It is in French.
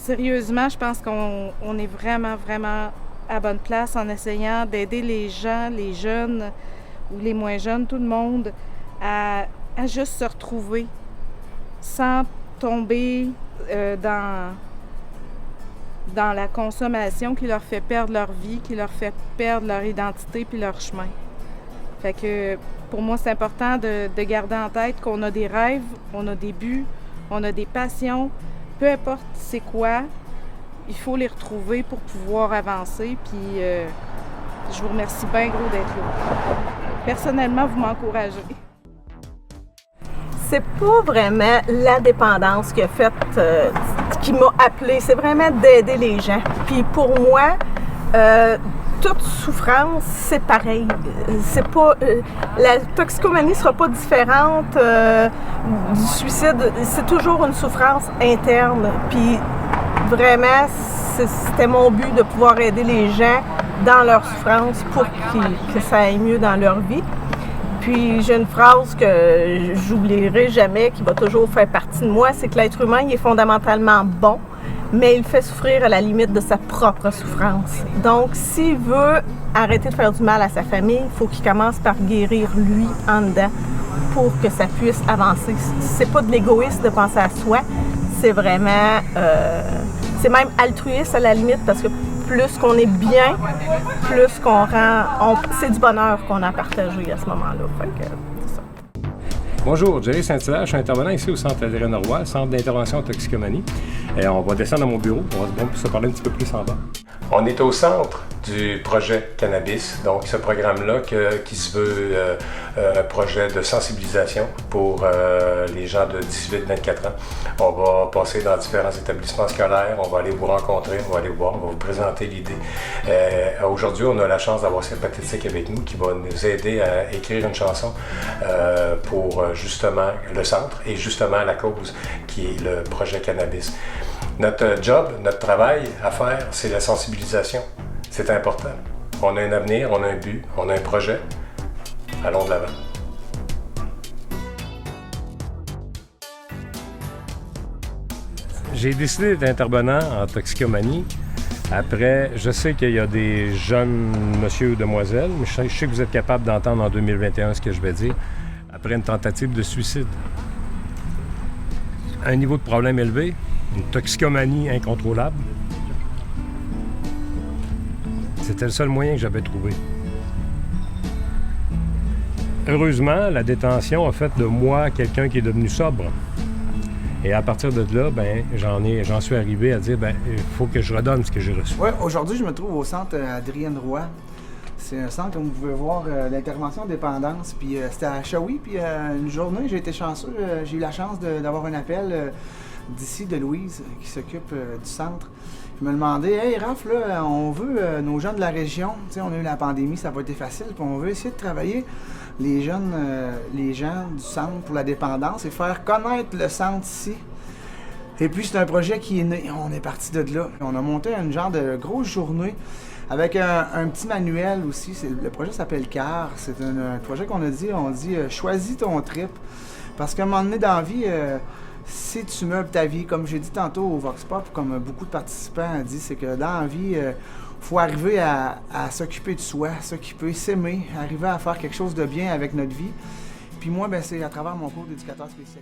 Sérieusement, je pense qu'on est vraiment, vraiment à bonne place en essayant d'aider les gens, les jeunes ou les moins jeunes, tout le monde, à juste se retrouver sans tomber dans la consommation qui leur fait perdre leur vie, qui leur fait perdre leur identité puis leur chemin. Fait que pour moi, c'est important de garder en tête qu'on a des rêves, on a des buts, on a des passions. Peu importe c'est quoi, il faut les retrouver pour pouvoir avancer. Puis je vous remercie bien gros d'être là. Personnellement, vous m'encouragez. C'est pas vraiment la dépendance qui a fait, qui m'a appelée. C'est vraiment d'aider les gens. Puis pour moi, toute souffrance, c'est pareil. C'est pas la toxicomanie sera pas différente du suicide. C'est toujours une souffrance interne. Puis vraiment, c'était mon but de pouvoir aider les gens dans leur souffrance pour que ça aille mieux dans leur vie. Puis j'ai une phrase que j'oublierai jamais, qui va toujours faire partie de moi, c'est que l'être humain il est fondamentalement bon, mais il fait souffrir à la limite de sa propre souffrance. Donc, s'il veut arrêter de faire du mal à sa famille, il faut qu'il commence par guérir lui en dedans pour que ça puisse avancer. C'est pas de l'égoïsme de penser à soi, c'est vraiment, c'est même altruiste à la limite parce que plus qu'on est bien, plus qu'on rend, c'est du bonheur qu'on a partagé à ce moment-là. Fait que, c'est ça. Bonjour, Jerry Saint-Hilaire, je suis intervenant ici au Centre Adrien Roy, Centre d'intervention en toxicomanie. Et on va descendre à mon bureau, on va se parler un petit peu plus en bas. On est au centre du projet Cannabis, donc ce programme-là qui se veut un projet de sensibilisation pour les gens de 18-24 ans. On va passer dans différents établissements scolaires, on va aller vous rencontrer, on va aller vous voir, on va vous présenter l'idée. Aujourd'hui, on a la chance d'avoir Sympathétique avec nous qui va nous aider à écrire une chanson pour justement le centre et justement la cause qui est le projet Cannabis. Notre job, notre travail à faire, c'est la sensibilisation. C'est important. On a un avenir, on a un but, on a un projet. Allons de l'avant. J'ai décidé d'être intervenant en toxicomanie. Après, je sais qu'il y a des jeunes monsieur ou demoiselles, mais je sais que vous êtes capable d'entendre en 2021 ce que je vais dire. Après une tentative de suicide. Un niveau de problème élevé, une toxicomanie incontrôlable. C'était le seul moyen que j'avais trouvé. Heureusement, la détention a fait de moi quelqu'un qui est devenu sobre. Et à partir de là, j'en suis arrivé à dire, il faut que je redonne ce que j'ai reçu. Oui, aujourd'hui, je me trouve au centre Adrien Roy. C'est un centre, comme vous pouvez voir, d'intervention dépendance. Puis c'était à Shawi, puis une journée, j'ai été chanceux. J'ai eu la chance d'avoir un appel d'ici, de Louise, qui s'occupe du centre. Je me demandais, hey Raph, là, on veut nos gens de la région, tu sais, on a eu la pandémie, ça n'a pas été facile, puis on veut essayer de travailler les gens du centre pour la dépendance et faire connaître le centre ici. Et puis c'est un projet qui est né, on est parti de là. On a monté une genre de grosse journée avec un petit manuel aussi. Le projet s'appelle CAR. C'est un projet qu'on a dit, choisis ton trip. Parce qu'à un moment donné dans la vie, si tu meubles ta vie, comme j'ai dit tantôt au Vox Pop, comme beaucoup de participants ont dit, c'est que dans la vie, il faut arriver à s'occuper de soi, s'occuper, s'aimer, arriver à faire quelque chose de bien avec notre vie. Puis moi, c'est à travers mon cours d'éducateur spécialisé.